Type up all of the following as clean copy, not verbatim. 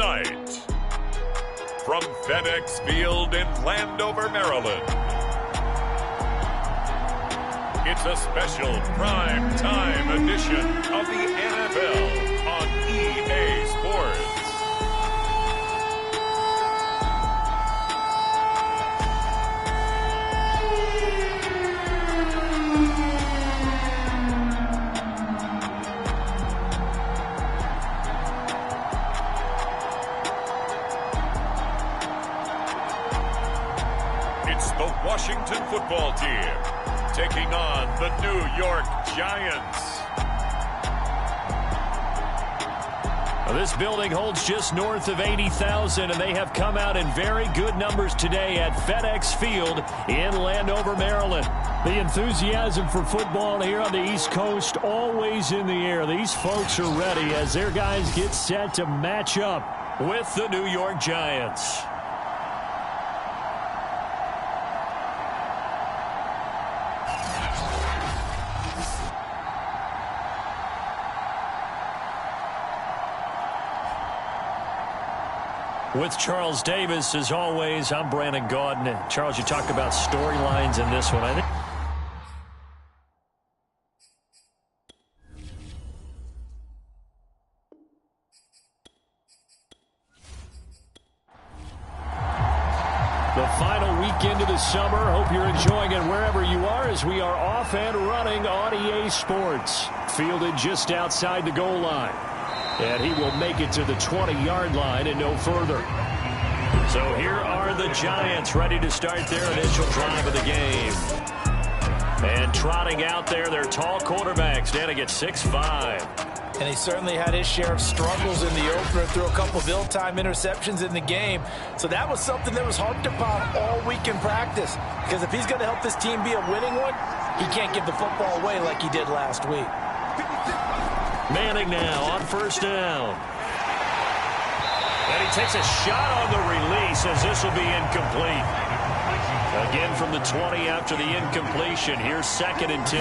tonight, from FedEx Field in Landover, Maryland, it's a special prime time edition of the NFL on EA Sports. The Washington football team taking on the New York Giants. Well, this building holds just north of 80,000, and they have come out in very good numbers today at FedEx Field in Landover, Maryland. The enthusiasm for football here on the East Coast always in the air. These folks are ready as their guys get set to match up with the New York Giants. With Charles Davis, as always, I'm Brandon Gaudin. Charles, you talked about storylines in this one. I think the final weekend of the summer. Hope you're enjoying it wherever you are as we are off and running on EA Sports. Fielded just outside the goal line. And he will make it to the 20-yard line and no further. So here are the Giants ready to start their initial drive of the game. And trotting out there, their tall quarterback standing at 6'5". And he certainly had his share of struggles in the opener, threw a couple of ill-timed interceptions in the game. So that was something that was harped upon all week in practice. Because if he's going to help this team be a winning one, he can't give the football away like he did last week. Manning now on first down. And he takes a shot on the release as this will be incomplete. Again from the 20 after the incompletion. Here's 2nd and 10.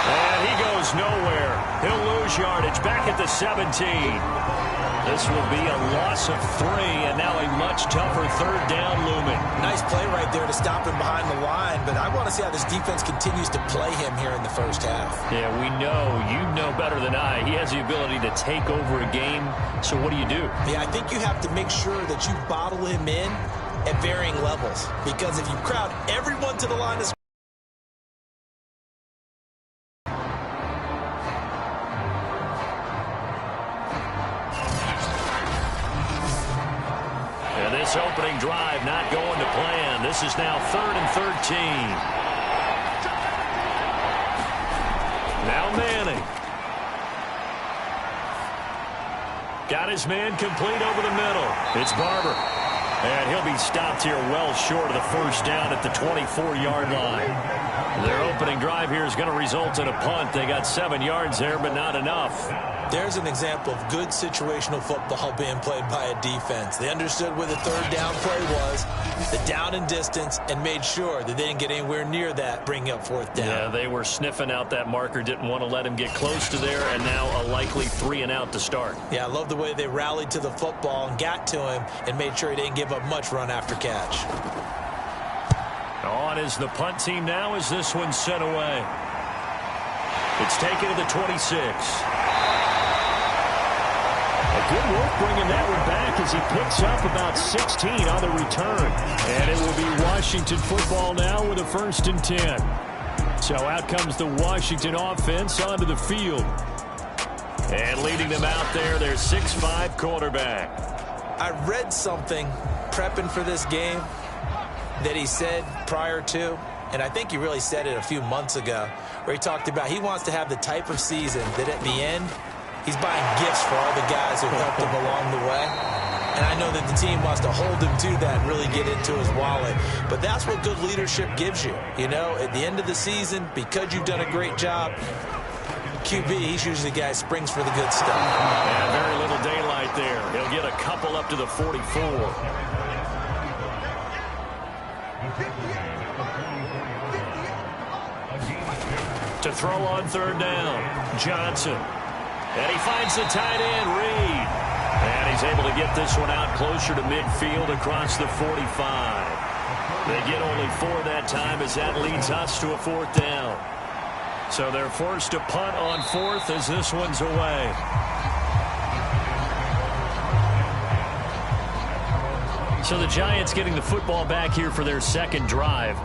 And he goes nowhere. He'll lose yardage back at the 17. This will be a loss of 3, and now a much tougher 3rd down looming. Nice play right there to stop him behind the line, but I want to see how this defense continues to play him here in the first half. Yeah, we know. You know better than I. He has the ability to take over a game, so what do you do? Yeah, I think you have to make sure that you bottle him in at varying levels, because if you crowd everyone to the line of scrimmage, this opening drive not going to plan. This is now 3rd and 13. Now Manning. Got his man complete over the middle. It's Barber. And he'll be stopped here well short of the first down at the 24-yard line. Their opening drive here is going to result in a punt. They got 7 yards there, but not enough. There's an example of good situational football being played by a defense. They understood where the 3rd down play was, the down and distance, and made sure that they didn't get anywhere near that, bringing up 4th down. Yeah, they were sniffing out that marker, didn't want to let him get close to there, and now a likely 3 and out to start. Yeah, I love the way they rallied to the football and got to him and made sure he didn't give up much run after catch. On is the punt team now as this one's sent away. It's taken to the 26. Good work bringing that one back as he picks up about 16 on the return. And it will be Washington football now with a 1st and 10. So out comes the Washington offense onto the field. And leading them out there, their 6'5" quarterback. I read something prepping for this game that he said prior to, and I think he really said it a few months ago, where he talked about he wants to have the type of season that at the end, he's buying gifts for all the guys who helped him along the way. And I know that the team wants to hold him to that and really get into his wallet. But that's what good leadership gives you. You know, at the end of the season, because you've done a great job, QB, he's usually the guy who springs for the good stuff. Yeah, very little daylight there. He'll get a couple up to the 44. To throw on 3rd down, Johnson. And he finds the tight end, Reed. And he's able to get this one out closer to midfield across the 45. They get only 4 that time as that leads us to a 4th down. So they're forced to punt on 4th as this one's away. So the Giants getting the football back here for their second drive.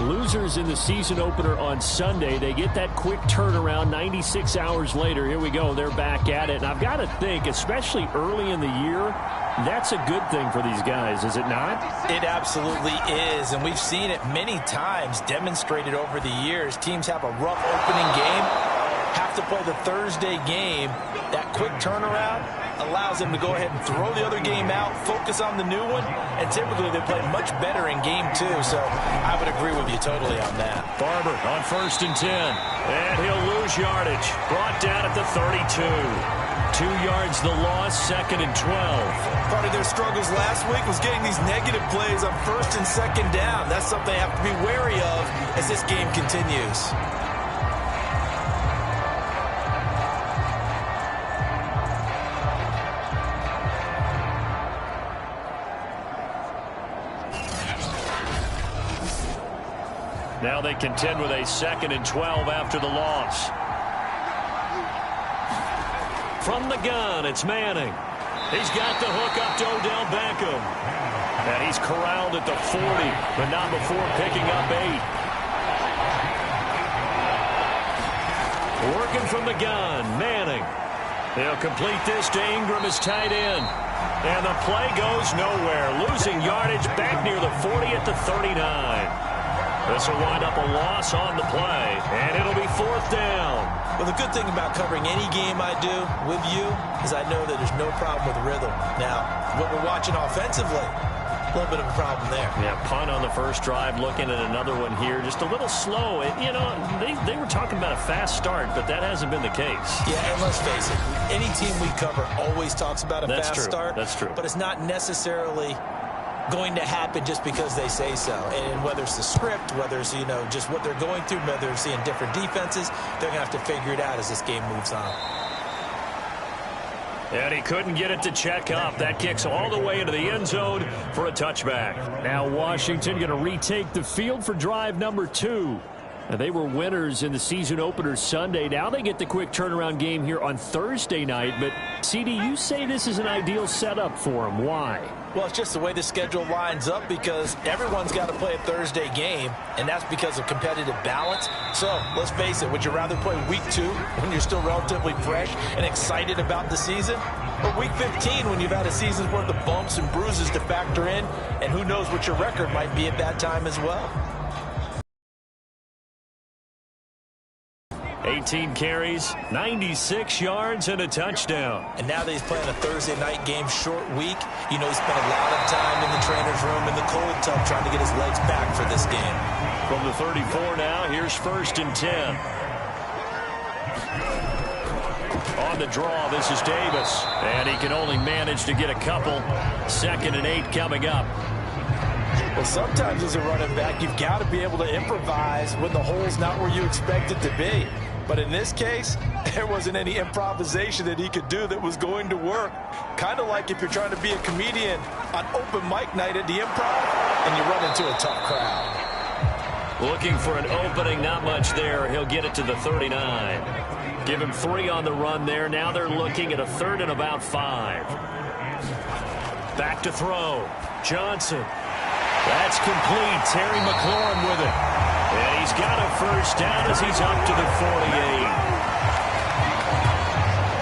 Losers in the season opener on Sunday. They get that quick turnaround 96 hours later. Here we go. They're back at it. And I've got to think, especially early in the year, that's a good thing for these guys, is it not? It absolutely is, and we've seen it many times demonstrated over the years. Teams have a rough opening game, have to play the Thursday game. That quick turnaround allows them to go ahead and throw the other game out, focus on the new one, and typically they play much better in game 2, so I would agree with you totally on that. Barber on 1st and 10, and he'll lose yardage. Brought down at the 32. 2 yards the loss, 2nd and 12. Part of their struggles last week was getting these negative plays on 1st and 2nd down. That's something they have to be wary of as this game continues. Now they contend with a 2nd and 12 after the loss. From the gun, it's Manning. He's got the hook up to Odell Beckham. And he's corralled at the 40, but not before picking up 8. Working from the gun, Manning. He'll complete this to Ingram as tight end. And the play goes nowhere. Losing yardage back near the 40 at the 39. This will wind up a loss on the play, and it'll be 4th down. Well, the good thing about covering any game I do with you is I know that there's no problem with rhythm. Now, what we're watching offensively, a little bit of a problem there. Yeah, punt on the first drive, looking at another one here. Just a little slow. You know, they were talking about a fast start, but that hasn't been the case. Yeah, and let's face it, any team we cover always talks about a fast start. That's true. But it's not necessarily going to happen just because they say so. And whether it's the script, whether it's, you know, just what they're going through, whether they're seeing different defenses, they're going to have to figure it out as this game moves on. And he couldn't get it to check up. That kicks all the way into the end zone for a touchback. Now Washington going to retake the field for drive number 2. And they were winners in the season opener Sunday. Now they get the quick turnaround game here on Thursday night. But, CD, you say this is an ideal setup for them. Why? Well, it's just the way the schedule lines up because everyone's got to play a Thursday game, and that's because of competitive balance. So, let's face it, would you rather play week 2 when you're still relatively fresh and excited about the season? Or week 15 when you've had a season's worth of bumps and bruises to factor in, and who knows what your record might be at that time as well? 18 carries, 96 yards, and a touchdown. And now that he's playing a Thursday night game, short week, you know he spent a lot of time in the trainer's room in the cold tub trying to get his legs back for this game. From the 34 now, here's 1st and 10. On the draw, this is Davis. And he can only manage to get a couple. 2nd and 8 coming up. Well, sometimes as a running back, you've got to be able to improvise when the hole's not where you expect it to be. But in this case, there wasn't any improvisation that he could do that was going to work. Kind of like if you're trying to be a comedian on open mic night at the Improv and you run into a tough crowd. Looking for an opening, not much there. He'll get it to the 39. Give him 3 on the run there. Now they're looking at a 3rd and about 5. Back to throw. Johnson. That's complete. Terry McLaurin with it. And he's got a first down as he's up to the 48.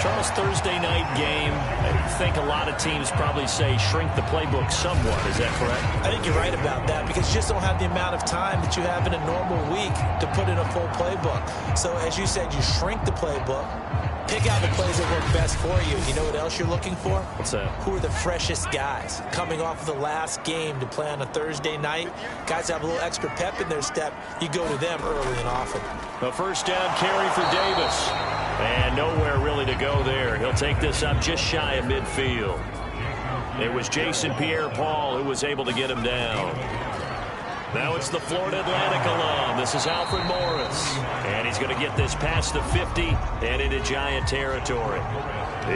Charles, Thursday night game, I think a lot of teams probably say shrink the playbook somewhat. Is that correct? I think you're right about that because you just don't have the amount of time that you have in a normal week to put in a full playbook. So as you said, you shrink the playbook. Pick out the plays that work best for you. You know what else you're looking for? What's that? Who are the freshest guys coming off of the last game to play on a Thursday night? Guys have a little extra pep in their step. You go to them early and often. A first down carry for Davis. And nowhere really to go there. He'll take this up just shy of midfield. It was Jason Pierre-Paul who was able to get him down. Now it's the Florida Atlantic alum. This is Alfred Morris. And he's going to get this past the 50 and into Giant territory.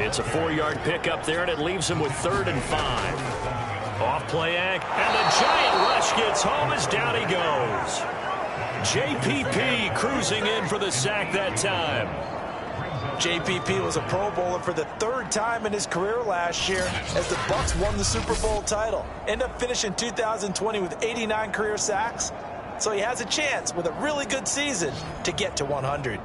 It's a 4-yard pickup there, and it leaves him with 3rd and 5. Off play act, and the Giant rush gets home as down he goes. JPP cruising in for the sack that time. JPP was a Pro Bowler for the 3rd time in his career last year as the Bucs won the Super Bowl title. Ended up finishing 2020 with 89 career sacks. So he has a chance with a really good season to get to 100.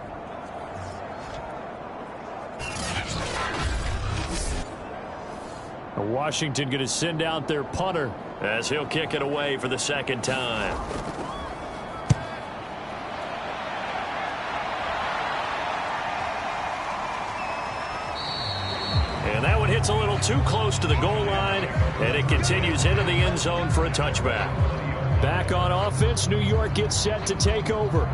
Washington going to send out their punter as he'll kick it away for the 2nd time. And that one hits a little too close to the goal line, and it continues into the end zone for a touchback. Back on offense, New York gets set to take over.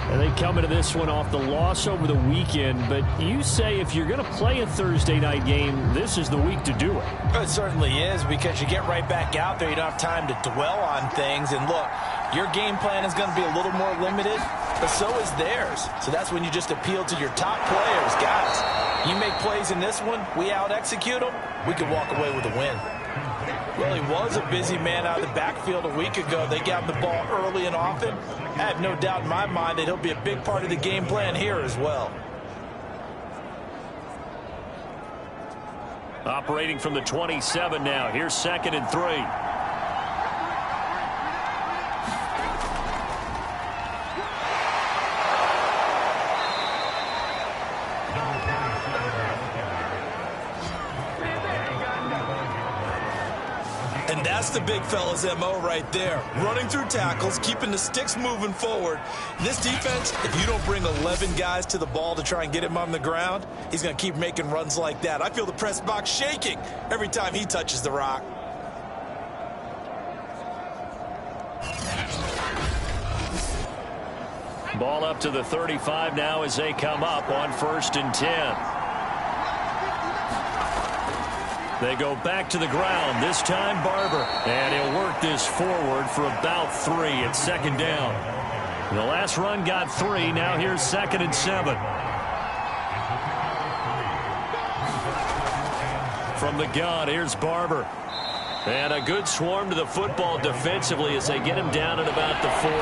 And they come into this one off the loss over the weekend. But you say if you're going to play a Thursday night game, this is the week to do it. It certainly is, because you get right back out there. You don't have time to dwell on things. And look, your game plan is going to be a little more limited, but so is theirs. So that's when you just appeal to your top players. Guys, you make plays in this one, we out-execute them, we could walk away with a win. Well, he was a busy man out of the backfield a week ago. They got the ball early and often. I have no doubt in my mind that he'll be a big part of the game plan here as well. Operating from the 27 now. Here's 2nd and 3. And that's the big fella's MO right there. Running through tackles, keeping the sticks moving forward. This defense, if you don't bring 11 guys to the ball to try and get him on the ground, he's going to keep making runs like that. I feel the press box shaking every time he touches the rock. Ball up to the 35 now as they come up on 1st and 10. They go back to the ground, this time Barber. And he'll work this forward for about 3 at 2nd down. The last run got 3, now here's 2nd and 7. From the gun, here's Barber. And a good swarm to the football defensively as they get him down at about the 40.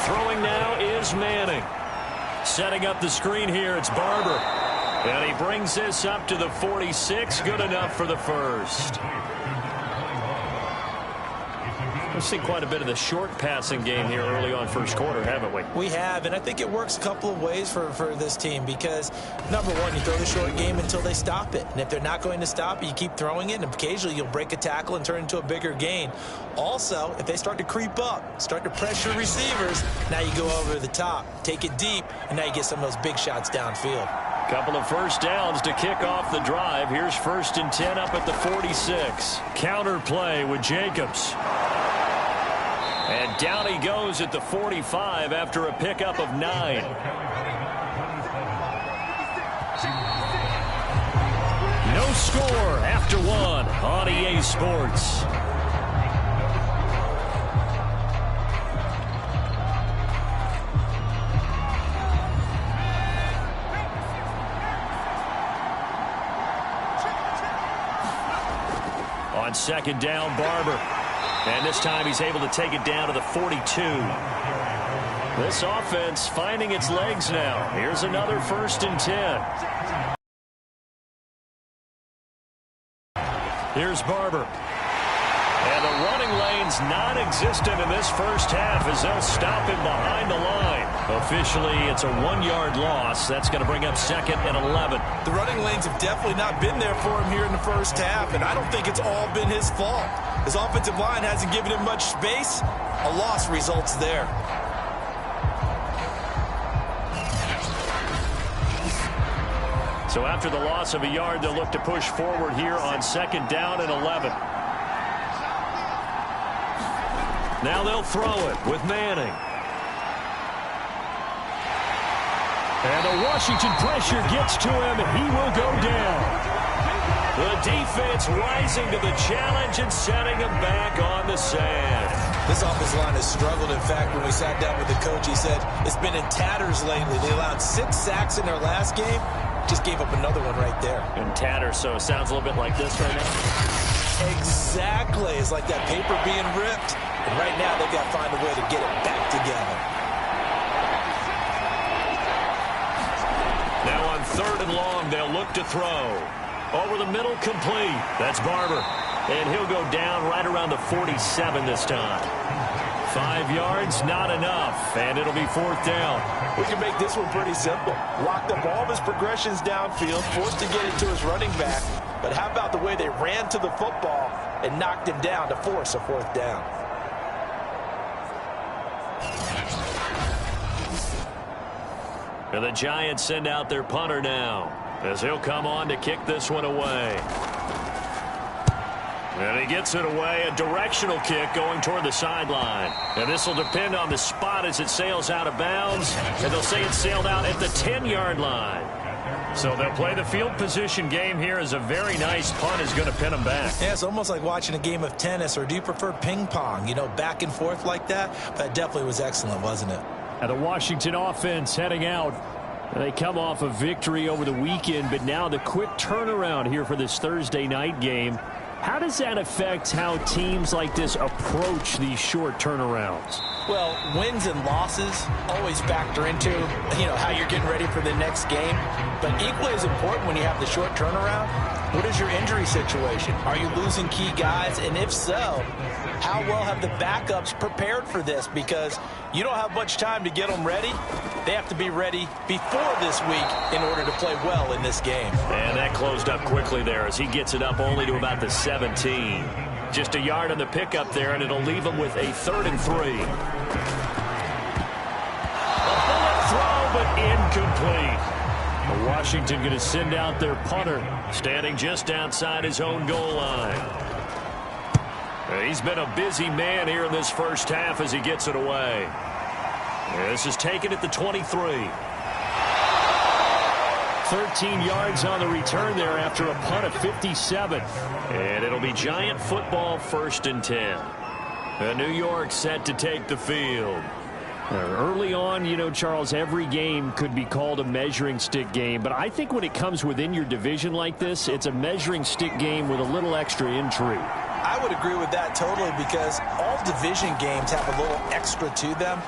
Throwing now is Manning. Setting up the screen here, it's Barber. And he brings this up to the 46. Good enough for the 1st. We've seen quite a bit of the short passing game here early on 1st quarter, haven't we? We have, and I think it works a couple of ways for this team because, number one, you throw the short game until they stop it. And if they're not going to stop it, you keep throwing it, and occasionally you'll break a tackle and turn it into a bigger gain. Also, if they start to creep up, start to pressure receivers, now you go over the top, take it deep, and now you get some of those big shots downfield. Couple of 1st downs to kick off the drive. Here's 1st and 10 up at the 46. Counter play with Jacobs. And down he goes at the 45 after a pickup of 9. No score after 1 on EA Sports. On 2nd down, Barber. And this time he's able to take it down to the 42. This offense finding its legs now. Here's another 1st and 10. Here's Barber. And the running lane's non-existent in this 1st half as they'll stop him behind the line. Officially, it's a 1-yard loss. That's going to bring up 2nd and 11. The running lanes have definitely not been there for him here in the 1st half, and I don't think it's all been his fault. His offensive line hasn't given him much space. A loss results there. So after the loss of a yard, they'll look to push forward here on 2nd down and 11. Now they'll throw it with Manning. And the Washington pressure gets to him, and he will go down. The defense rising to the challenge and setting them back on the sand. This offensive line has struggled. In fact, when we sat down with the coach, he said it's been in tatters lately. They allowed 6 sacks in their last game. Just gave up another one right there. In tatters, so it sounds a little bit like this right now. Exactly. It's like that paper being ripped. And right now, they've got to find a way to get it back together. Now on 3rd and long, they'll look to throw. Over the middle, complete. That's Barber. And he'll go down right around the 47 this time. 5 yards, not enough. And it'll be 4th down. We can make this one pretty simple. Locked up all of his progressions downfield, forced to get it to his running back. But how about the way they ran to the football and knocked him down to force a 4th down? And the Giants send out their punter now, as he'll come on to kick this one away. And he gets it away, a directional kick going toward the sideline. And this will depend on the spot as it sails out of bounds. And they'll say it sailed out at the 10-yard line. So they'll play the field position game here as a very nice punt is going to pin them back. Yeah, it's almost like watching a game of tennis, or do you prefer ping pong? You know, back and forth like that? That definitely was excellent, wasn't it? And the Washington offense heading out. They come off a victory over the weekend, but now the quick turnaround here for this Thursday night game. How does that affect how teams like this approach these short turnarounds? Well, wins and losses always factor into, how you're getting ready for the next game. But equally as important when you have the short turnaround, what is your injury situation? Are you losing key guys? And if so, how well have the backups prepared for this? Because you don't have much time to get them ready. They have to be ready before this week in order to play well in this game. And that closed up quickly there as he gets it up only to about the 17. Just a yard on the pickup there, and it'll leave him with a 3rd and 3. A bullet throw, but incomplete. Washington going to send out their punter, standing just outside his own goal line. He's been a busy man here in this first half as he gets it away. This is taken at the 23. 13 yards on the return there after a punt of 57. And it'll be Giant football, 1st and 10. New York set to take the field. Early on, Charles, every game could be called a measuring stick game. But I think when it comes within your division like this, it's a measuring stick game with a little extra intrigue. I would agree with that totally, because all division games have a little extra to them.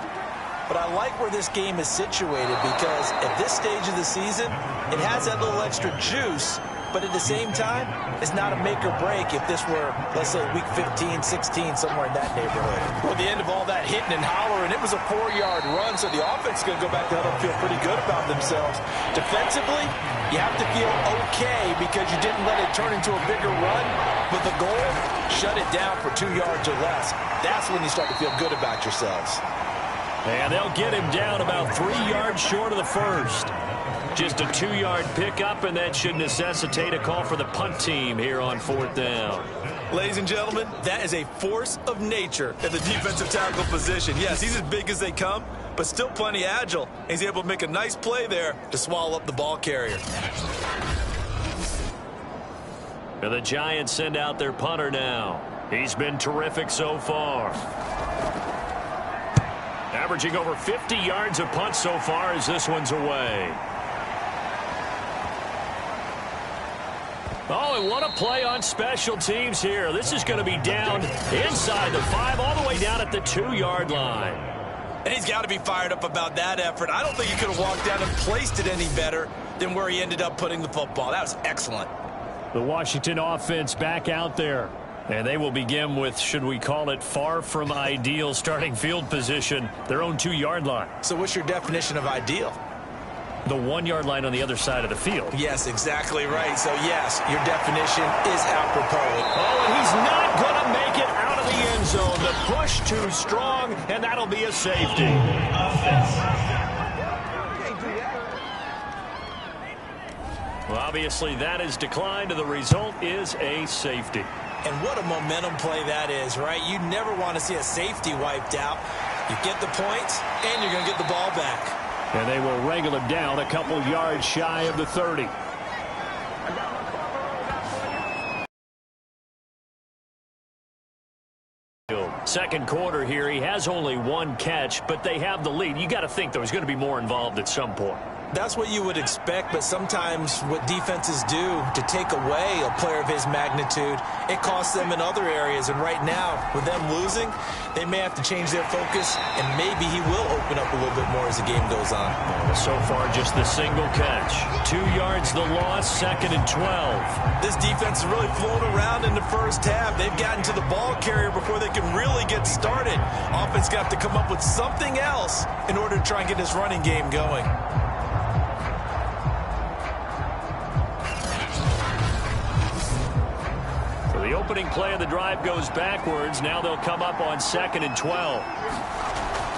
But I like where this game is situated, because at this stage of the season, it has that little extra juice. But at the same time, it's not a make or break if this were, let's say, week 15, 16, somewhere in that neighborhood. Well, the end of all that hitting and hollering, it was a 4-yard run, so the offense is going to go back to huddle and feel pretty good about themselves. Defensively, you have to feel okay because you didn't let it turn into a bigger run. But the goal, shut it down for 2 yards or less. That's when you start to feel good about yourselves. And they'll get him down about 3 yards short of the first. Just a 2-yard pickup, and that should necessitate a call for the punt team here on 4th down. Ladies and gentlemen, that is a force of nature at the defensive tackle position. Yes, he's as big as they come, but still plenty agile. He's able to make a nice play there to swallow up the ball carrier. And the Giants send out their punter now. He's been terrific so far. Averaging over 50 yards of punt so far as this one's away. Oh, and what a play on special teams here. This is going to be down inside the 5, all the way down at the 2-yard line. And he's got to be fired up about that effort. I don't think he could have walked down and placed it any better than where he ended up putting the football. That was excellent. The Washington offense back out there. And they will begin with, should we call it, far from ideal starting field position, their own 2-yard line. So what's your definition of ideal? The 1-yard line on the other side of the field. Yes, exactly right. So, yes, your definition is apropos. Oh, and he's not going to make it out of the end zone. The push too strong, and that'll be a safety. Well, obviously, that is declined, and the result is a safety. And what a momentum play that is, right? You never want to see a safety wiped out. You get the points, and you're going to get the ball back. And they will wrangle him down a couple yards shy of the 30. Second quarter here, he has only one catch, but they have the lead. You got to think, though, he's going to be more involved at some point. That's what you would expect, but sometimes what defenses do to take away a player of his magnitude, it costs them in other areas. And right now, with them losing, they may have to change their focus, and maybe he will open up a little bit more as the game goes on. So far, just the single catch. 2 yards the loss, 2nd and 12. This defense is really flown around in the first half. They've gotten to the ball carrier before they can really get started. Offense going to have to come up with something else in order to try and get this running game going. The opening play of the drive goes backwards. Now they'll come up on 2nd and 12.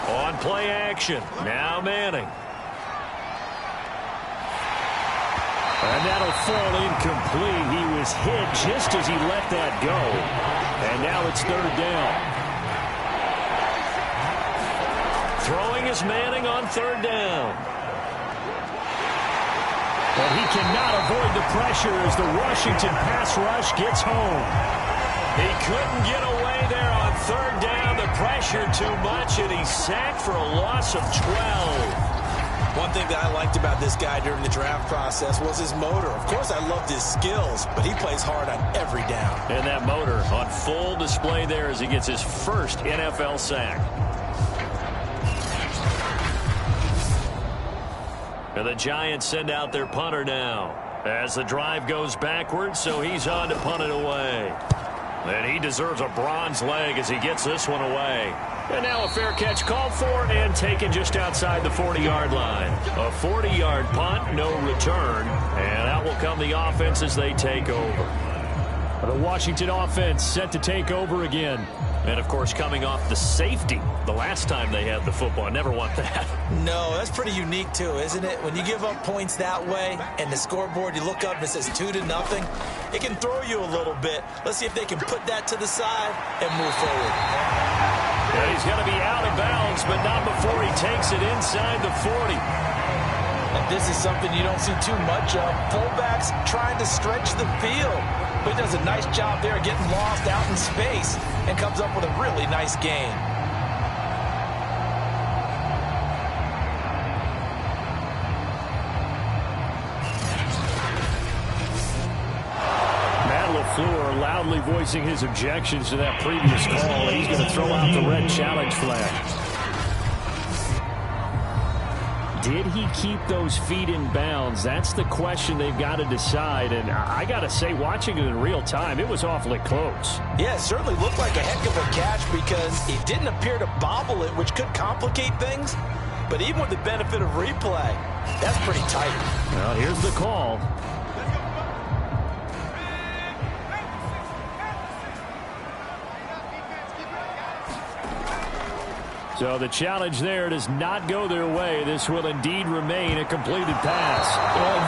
On play action. Now Manning. And that'll fall incomplete. He was hit just as he let that go. And now it's 3rd down. Throwing is Manning on 3rd down. But he cannot avoid the pressure as the Washington pass rush gets home. He couldn't get away there on 3rd down. The pressure too much, and he's sacked for a loss of 12. One thing that I liked about this guy during the draft process was his motor. Of course, I loved his skills, but he plays hard on every down. And that motor on full display there as he gets his first NFL sack. And the Giants send out their punter now as the drive goes backwards, so he's on to punt it away. And he deserves a bronze leg as he gets this one away. And now a fair catch called for and taken just outside the 40-yard line. A 40-yard punt, no return. And out will come the offense as they take over. The Washington offense set to take over again. And, of course, coming off the safety the last time they had the football. Never want that. No, that's pretty unique, too, isn't it? When you give up points that way and the scoreboard, you look up and it says 2-0, it can throw you a little bit. Let's see if they can put that to the side and move forward. And he's going to be out of bounds, but not before he takes it inside the 40. And this is something you don't see too much of. Fullbacks trying to stretch the field. But he does a nice job there getting lost out in space and comes up with a really nice gain. Matt LaFleur loudly voicing his objections to that previous call. He's going to throw out the red challenge flag. Did he keep those feet in bounds? That's the question they've got to decide. And I got to say, watching it in real time, it was awfully close. Yeah, it certainly looked like a heck of a catch because he didn't appear to bobble it, which could complicate things. But even with the benefit of replay, that's pretty tight. Well, here's the call. So the challenge there does not go their way. This will indeed remain a completed pass.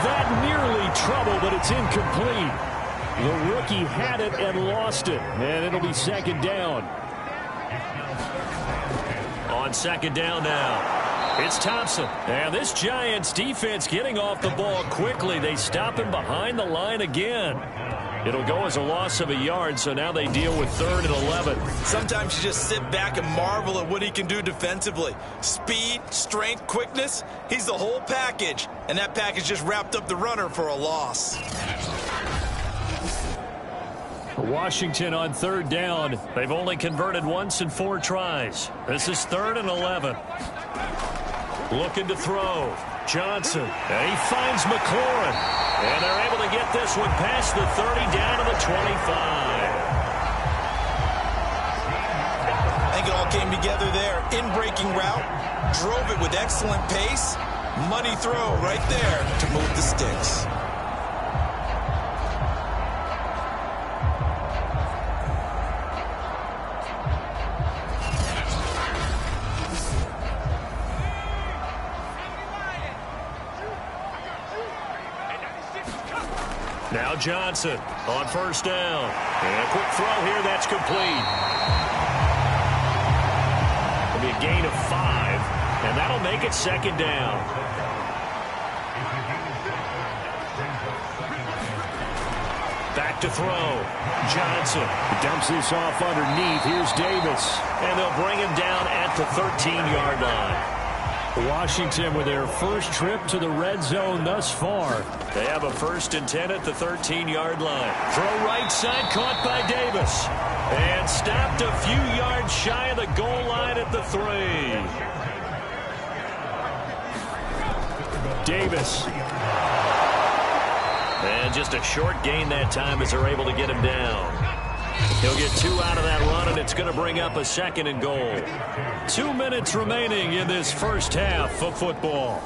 That nearly trouble, but it's incomplete. The rookie had it and lost it, and it'll be 2nd down. On 2nd down now, it's Thompson. And this Giants defense getting off the ball quickly. They stop him behind the line again. It'll go as a loss of a yard, so now they deal with 3rd and 11. Sometimes you just sit back and marvel at what he can do defensively. Speed, strength, quickness, he's the whole package. And that package just wrapped up the runner for a loss. Washington on 3rd down. They've only converted once in 4 tries. This is 3rd and 11. Looking to throw. Johnson. And he finds McLaurin. And they're able to get this one past the 30 down to the 25. I think it all came together there. In-breaking route. Drove it with excellent pace. Money throw right there to move the sticks. Now Johnson on 1st down. And a quick throw here, that's complete. It'll be a gain of 5, and that'll make it 2nd down. Back to throw. Johnson dumps this off underneath. Here's Davis. And they'll bring him down at the 13-yard line. Washington with their first trip to the red zone thus far. They have a 1st and 10 at the 13-yard line. Throw right side, caught by Davis. And stopped a few yards shy of the goal line at the 3. Davis. And just a short gain that time as they're able to get him down. He'll get 2 out of that run, and it's going to bring up a 2nd and goal. 2 minutes remaining in this first half of football.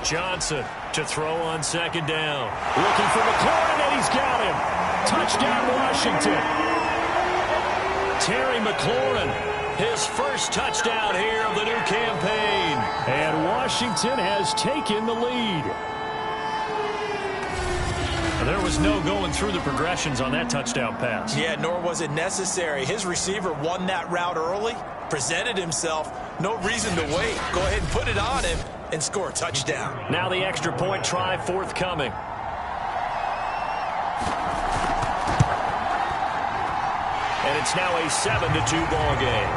Johnson to throw on 2nd down. Looking for McLaurin, and he's got him. Touchdown, Washington. Terry McLaurin, his first touchdown here of the new campaign. And Washington has taken the lead. There was no going through the progressions on that touchdown pass. Yeah, nor was it necessary. His receiver won that route early, presented himself. No reason to wait. Go ahead and put it on him and score a touchdown. Now the extra point try forthcoming. And it's now a 7-2 ball game.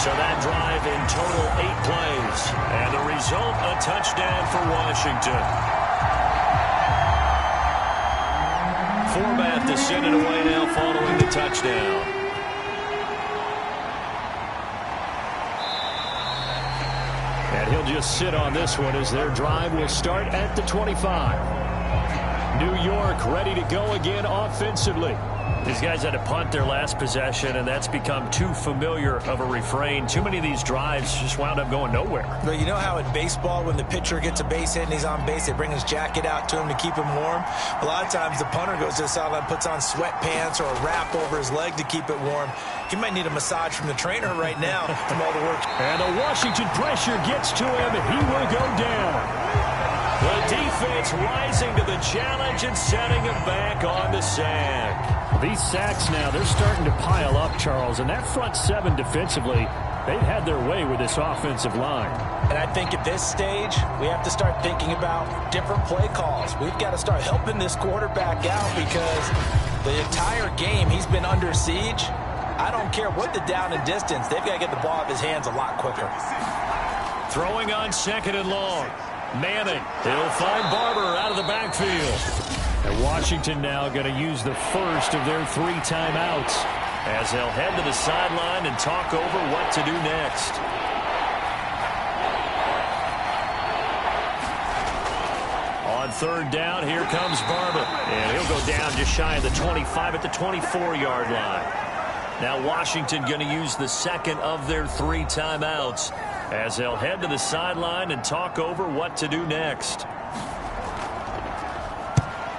So that drive in total 8 plays. And the result, a touchdown for Washington. Format to send it away now following the touchdown. And he'll just sit on this one as their drive will start at the 25. New York ready to go again offensively. These guys had to punt their last possession, and that's become too familiar of a refrain. Too many of these drives just wound up going nowhere. But you know how in baseball, when the pitcher gets a base hit and he's on base, they bring his jacket out to him to keep him warm? A lot of times the punter goes to the sideline, puts on sweatpants or a wrap over his leg to keep it warm. He might need a massage from the trainer right now from all the work. And the Washington pressure gets to him, and he will go down. The defense rising to the challenge and setting him back on the sack. These sacks now, they're starting to pile up, Charles, and that front 7 defensively, they've had their way with this offensive line. And I think at this stage, we have to start thinking about different play calls. We've got to start helping this quarterback out because the entire game he's been under siege. I don't care what the down and distance, they've got to get the ball out of his hands a lot quicker. Throwing on 2nd and long. Manning, he'll find Barber out of the backfield. And Washington now going to use the first of their 3 timeouts as they'll head to the sideline and talk over what to do next. On 3rd down, here comes Barber. And he'll go down just shy of the 25 at the 24-yard line. Now Washington going to use the 2nd of their 3 timeouts as they'll head to the sideline and talk over what to do next.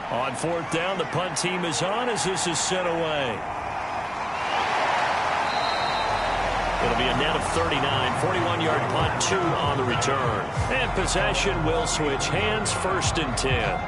On 4th down, the punt team is on as this is sent away. It'll be a net of 39, 41-yard punt, 2 on the return. And possession will switch hands, 1st and 10.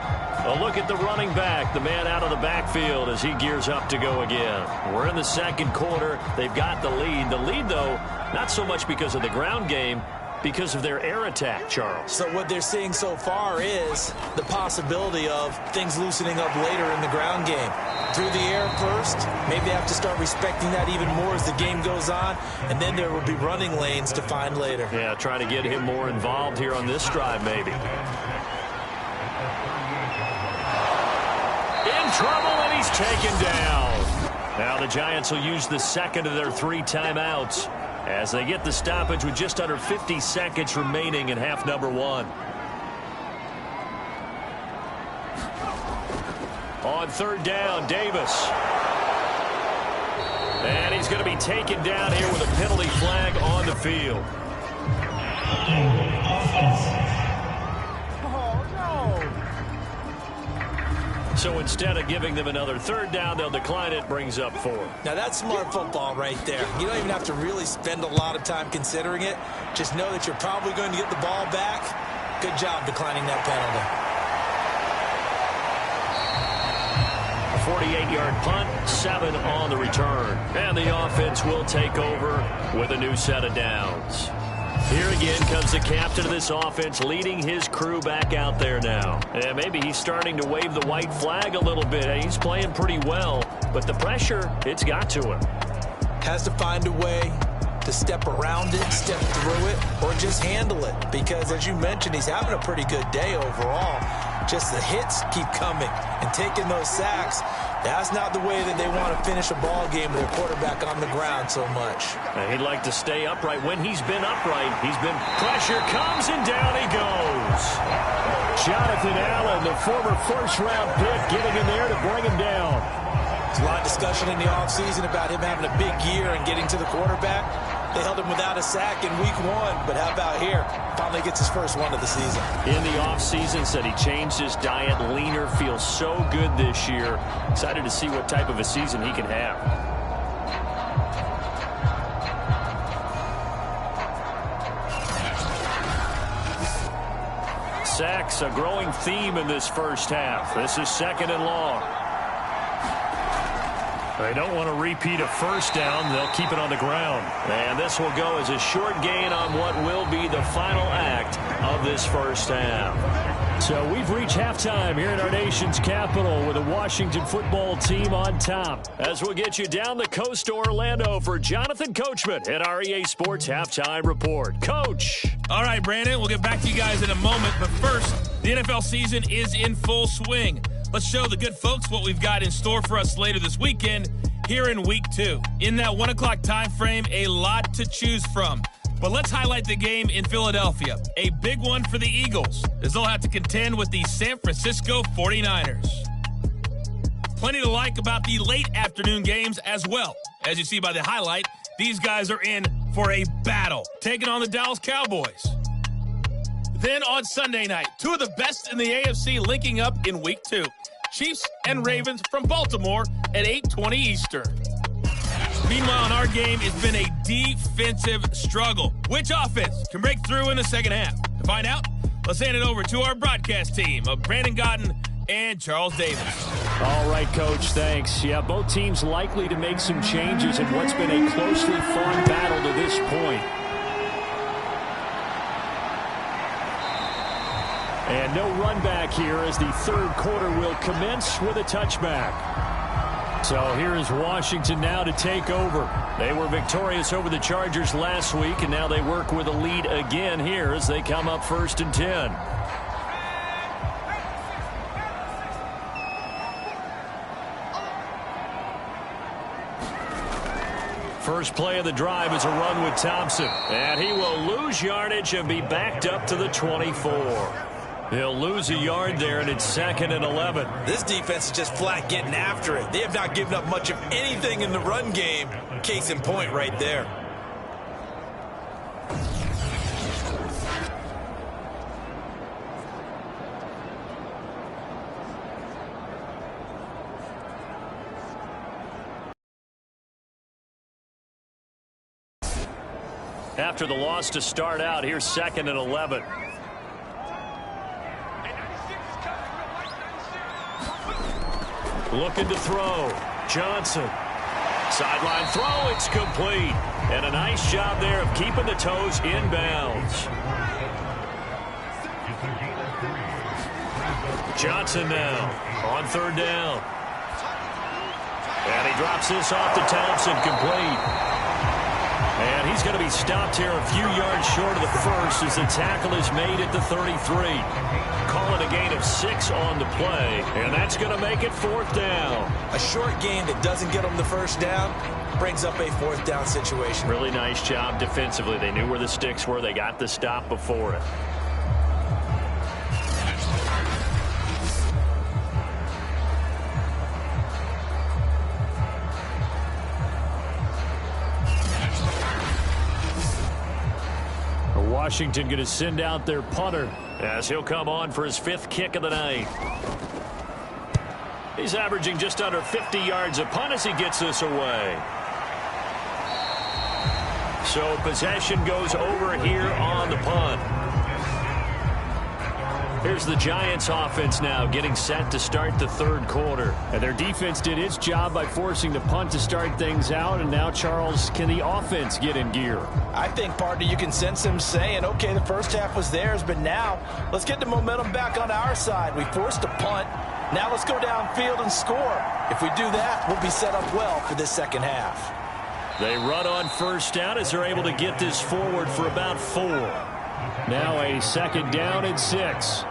A look at the running back, the man out of the backfield as he gears up to go again. We're in the 2nd quarter. They've got the lead. The lead, though, not so much because of the ground game, because of their air attack, Charles. So what they're seeing so far is the possibility of things loosening up later in the ground game. Through the air first, maybe they have to start respecting that even more as the game goes on, and then there will be running lanes to find later. Yeah, try to get him more involved here on this drive, maybe. In trouble, and he's taken down. Now the Giants will use the 2nd of their 3 timeouts as they get the stoppage with just under 50 seconds remaining in half number 1. On 3rd down, Davis. And he's going to be taken down here with a penalty flag on the field. So instead of giving them another 3rd down, they'll decline it. Brings up 4. Now that's smart football right there. You don't even have to really spend a lot of time considering it. Just know that you're probably going to get the ball back. Good job declining that penalty. A 48-yard punt, 7 on the return. And the offense will take over with a new set of downs. Here again comes the captain of this offense, leading his crew back out there now. And maybe he's starting to wave the white flag a little bit. He's playing pretty well, but the pressure, it's got to him. Has to find a way to step around it, step through it, or just handle it. Because, as you mentioned, he's having a pretty good day overall. Just the hits keep coming and taking those sacks. That's not the way that they want to finish a ball game with their quarterback on the ground so much. And he'd like to stay upright. When he's been upright, pressure comes and down he goes. Jonathan Allen, the former first-round pick, getting in there to bring him down. There's a lot of discussion in the offseason about him having a big year and getting to the quarterback. They held him without a sack in week 1, but how about here? Finally gets his first one of the season. In the offseason, said he changed his diet, leaner, feels so good this year. Excited to see what type of a season he can have. Sacks, a growing theme in this first half. This is 2nd and long. They don't want to repeat a first down. They'll keep it on the ground. And this will go as a short gain on what will be the final act of this first half. So we've reached halftime here in our nation's capital with the Washington football team on top. As we'll get you down the coast to Orlando for Jonathan Coachman at our EA Sports Halftime Report. Coach. All right, Brandon, we'll get back to you guys in a moment. But first, the NFL season is in full swing. Let's show the good folks what we've got in store for us later this weekend here in Week 2. In that 1 o'clock time frame, a lot to choose from. But let's highlight the game in Philadelphia. A big one for the Eagles, as they'll have to contend with the San Francisco 49ers. Plenty to like about the late afternoon games as well. As you see by the highlight, these guys are in for a battle, taking on the Dallas Cowboys. Then on Sunday night, 2 of the best in the AFC linking up in Week 2. Chiefs and Ravens from Baltimore at 8:20 Eastern. Meanwhile, in our game, it's been a defensive struggle. Which offense can break through in the second half? To find out, let's hand it over to our broadcast team of Brandon Godden and Charles Davis. All right, Coach, thanks. Yeah, both teams likely to make some changes in what's been a closely fought battle to this point. And no run back here as the third quarter will commence with a touchback. So here is Washington now to take over. They were victorious over the Chargers last week, and now they work with a lead again here as they come up 1st and 10. First play of the drive is a run with Thompson. And he will lose yardage and be backed up to the 24. He'll lose a yard there, and it's 2nd and 11. This defense is just flat getting after it. They have not given up much of anything in the run game. Case in point right there. After the loss to start out, here's 2nd and 11. Looking to throw. Johnson. Sideline throw. It's complete. And a nice job there of keeping the toes in bounds. Johnson now on 3rd down. And he drops this off to Thompson, complete. And he's going to be stopped here a few yards short of the first as the tackle is made at the 33. Call it a gain of 6 on the play, and that's going to make it 4th down. A short gain that doesn't get them the first down brings up a 4th down situation. Really nice job defensively. They knew where the sticks were. They got the stop before it. Washington going to send out their punter as he'll come on for his 5th kick of the night. He's averaging just under 50 yards a punt as he gets this away. So possession goes over here on the punt. Here's the Giants offense now getting set to start the third quarter. And their defense did its job by forcing the punt to start things out. And now, Charles, can the offense get in gear? I think, partner, you can sense him saying, okay, the first half was theirs, but now let's get the momentum back on our side. We forced a punt. Now let's go downfield and score. If we do that, we'll be set up well for this second half. They run on first down as they're able to get this forward for about 4. Now a second down and 6.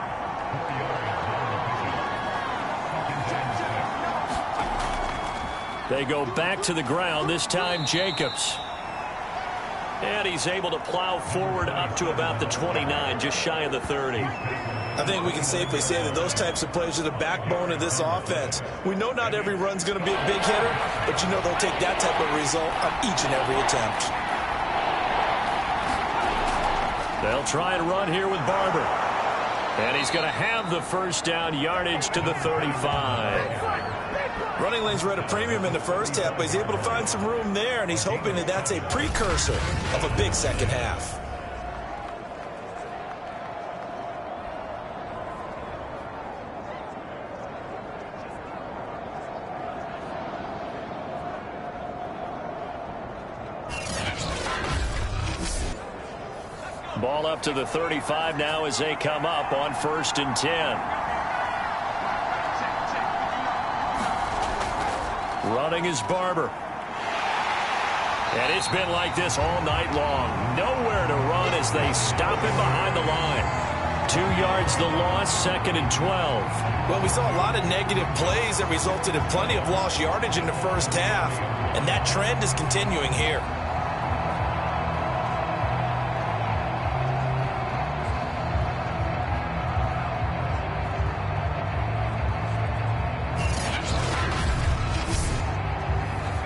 They go back to the ground, this time Jacobs. And he's able to plow forward up to about the 29, just shy of the 30. I think we can safely say that those types of plays are the backbone of this offense. We know not every run's going to be a big hitter, but you know they'll take that type of result on each and every attempt. They'll try and run here with Barber. And he's going to have the first down yardage to the 35. Running lanes were at a premium in the first half, but he's able to find some room there, and he's hoping that that's a precursor of a big second half. Ball up to the 35 now as they come up on 1st and 10. Running is Barber. And it's been like this all night long. Nowhere to run as they stop him behind the line. 2 yards the loss, 2nd and 12. Well, we saw a lot of negative plays that resulted in plenty of lost yardage in the first half, and that trend is continuing here.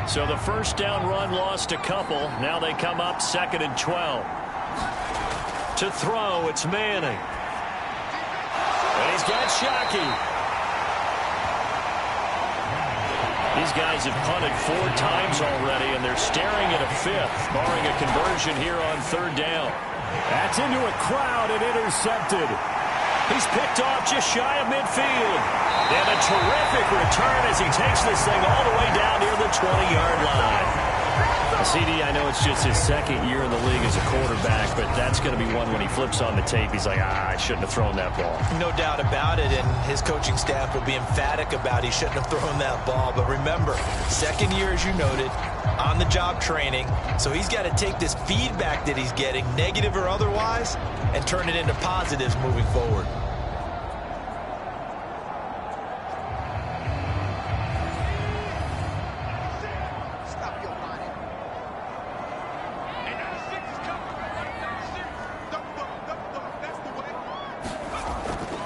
So the first down run lost a couple. Now they come up 2nd and 12. To throw, it's Manning. And he's got Shockey. These guys have punted 4 times already, and they're staring at a 5th, barring a conversion here on 3rd down. That's into a crowd and intercepted. He's picked off just shy of midfield. And a terrific return as he takes this thing all the way down near the 20-yard line. CD, I know it's just his 2nd year in the league as a quarterback, but that's going to be one when he flips on the tape. He's like, I shouldn't have thrown that ball. No doubt about it, and his coaching staff will be emphatic about he shouldn't have thrown that ball. But remember, 2nd year, as you noted, on-the-job training. So he's got to take this feedback that he's getting, negative or otherwise, and turn it into positives moving forward.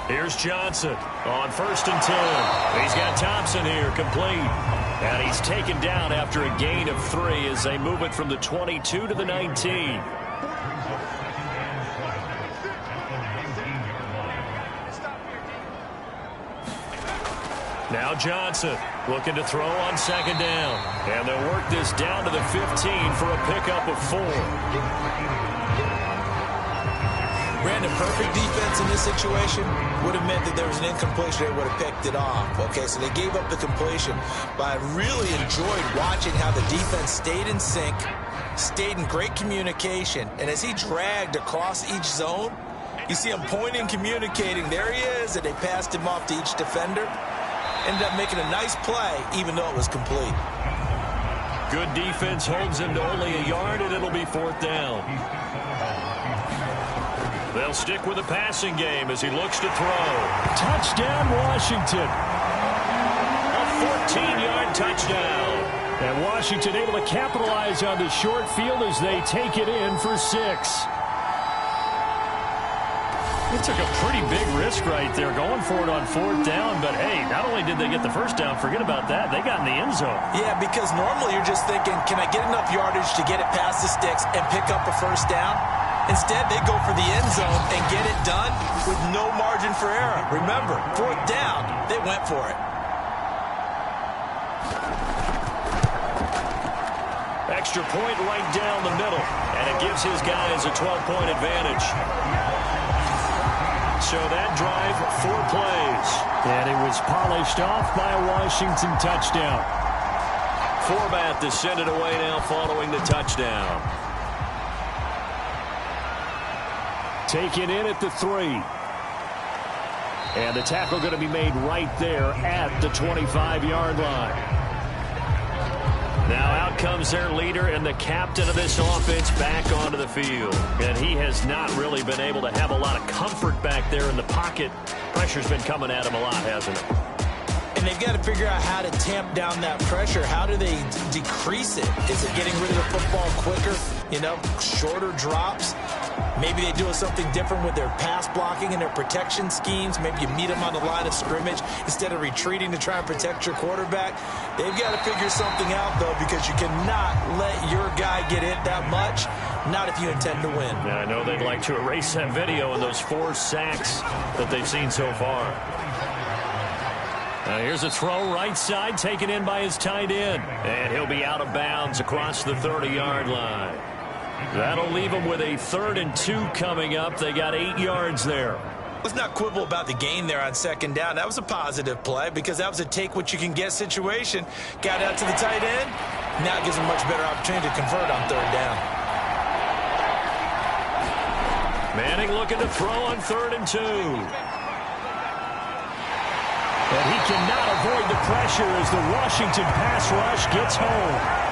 Here's Johnson on 1st and 10. He's got Thompson here, complete. And he's taken down after a gain of 3 as they move it from the 22 to the 19. Now Johnson looking to throw on 2nd down. And they'll work this down to the 15 for a pickup of 4. Brandon, perfect defense in this situation would have meant that there was an incompletion. They would have picked it off. Okay, so they gave up the completion. But I really enjoyed watching how the defense stayed in sync, stayed in great communication. And as he dragged across each zone, you see him pointing, communicating. There he is, and they passed him off to each defender. Ended up making a nice play, even though it was complete. Good defense holds him to only a yard, and it'll be 4th down. They'll stick with the passing game as he looks to throw. Touchdown, Washington. A 14-yard touchdown. And Washington able to capitalize on the short field as they take it in for 6. They took a pretty big risk right there going for it on 4th down. But, hey, not only did they get the first down, forget about that, they got in the end zone. Yeah, because normally you're just thinking, can I get enough yardage to get it past the sticks and pick up a first down? Instead, they go for the end zone and get it done with no margin for error. Remember, 4th down, they went for it. Extra point right down the middle, and it gives his guys a 12-point advantage. So that drive, 4 plays. And it was polished off by a Washington touchdown. Format to send it away now following the touchdown. Taken in at the 3. And the tackle going to be made right there at the 25-yard line. Now out comes their leader and the captain of this offense back onto the field. And he has not really been able to have a lot of comfort back there in the pocket. Pressure's been coming at him a lot, hasn't it? And they've got to figure out how to tamp down that pressure. How do they decrease it? Is it getting rid of the football quicker? You know, shorter drops? Maybe they do something different with their pass blocking and their protection schemes. Maybe you meet them on the line of scrimmage instead of retreating to try and protect your quarterback. They've got to figure something out, though, because you cannot let your guy get hit that much, not if you intend to win. Yeah, I know they'd like to erase that video and those 4 sacks that they've seen so far. Now here's a throw right side, taken in by his tight end. And he'll be out of bounds across the 30-yard line. That'll leave them with a 3rd and 2 coming up. They got 8 yards there. Let's not quibble about the gain there on 2nd down. That was a positive play because that was a take-what-you-can-get situation. Got out to the tight end. Now it gives them a much better opportunity to convert on 3rd down. Manning looking to throw on 3rd and 2. And he cannot avoid the pressure as the Washington pass rush gets home.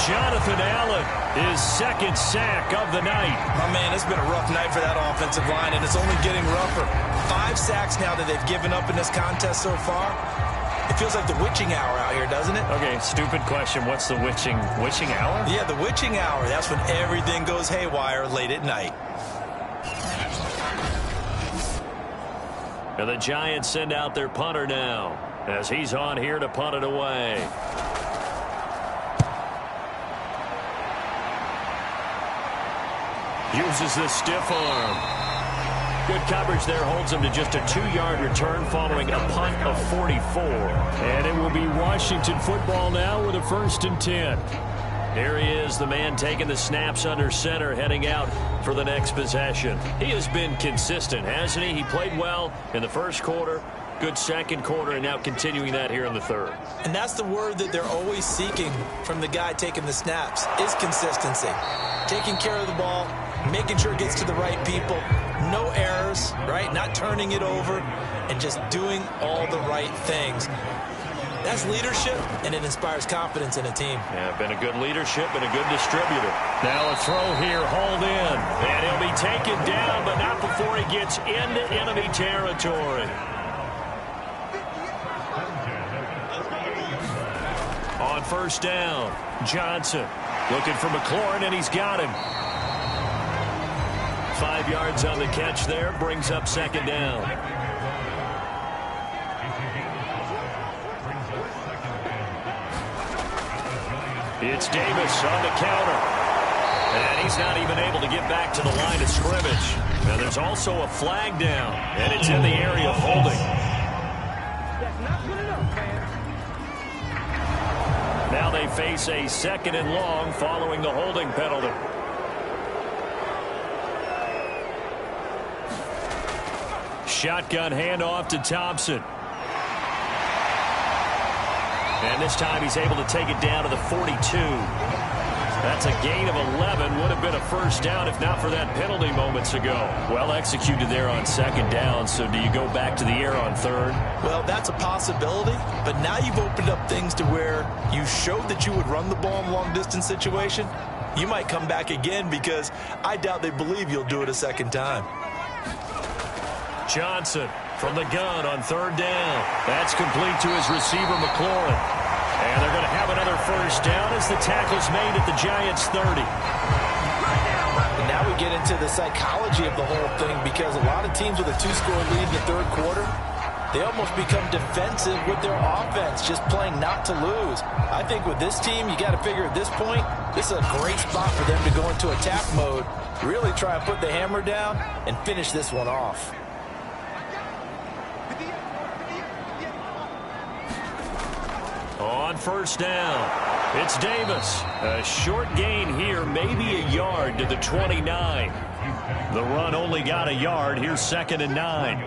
Jonathan Allen, his 2nd sack of the night. My man, it's been a rough night for that offensive line, and it's only getting rougher. 5 sacks now that they've given up in this contest so far. It feels like the witching hour out here, doesn't it? Okay, stupid question. What's the witching hour? Yeah, the witching hour. That's when everything goes haywire late at night. And the Giants send out their punter now as he's on here to punt it away. Uses the stiff arm. Good coverage there, holds him to just a 2-yard return following a punt of 44. And it will be Washington football now with a 1st and 10. Here he is, the man taking the snaps under center, heading out for the next possession. He has been consistent, hasn't he? He played well in the 1st quarter, good 2nd quarter, and now continuing that here in the 3rd. And that's the word that they're always seeking from the guy taking the snaps, is consistency. Taking care of the ball, making sure it gets to the right people, no errors, right? Not turning it over, and just doing all the right things. That's leadership, and it inspires confidence in a team. Yeah, been a good leadership and a good distributor. Now a throw here, hauled in. And he'll be taken down, but not before he gets into enemy territory. On 1st down, Johnson looking for McLaurin, and he's got him. 5 yards on the catch there, brings up 2nd down. It's Davis on the counter. And he's not even able to get back to the line of scrimmage. Now there's also a flag down, and it's in the area of holding. That's not good enough, man. Now they face a 2nd and long following the holding penalty. Shotgun handoff to Thompson. And this time he's able to take it down to the 42. That's a gain of 11. Would have been a 1st down if not for that penalty moments ago. Well executed there on 2nd down. So do you go back to the air on 3rd? Well, that's a possibility. But now you've opened up things to where you showed that you would run the ball in a long-distance situation. You might come back again because I doubt they believe you'll do it a 2nd time. Johnson from the gun on 3rd down. That's complete to his receiver, McLaurin. And they're going to have another 1st down as the tackle's made at the Giants' 30. And now we get into the psychology of the whole thing because a lot of teams with a 2-score lead in the 3rd quarter, they almost become defensive with their offense, just playing not to lose. I think with this team, you got to figure at this point, this is a great spot for them to go into attack mode, really try and put the hammer down and finish this one off. On 1st down, it's Davis. A short gain here, maybe a yard to the 29. The run only got a yard. Here's 2nd and 9.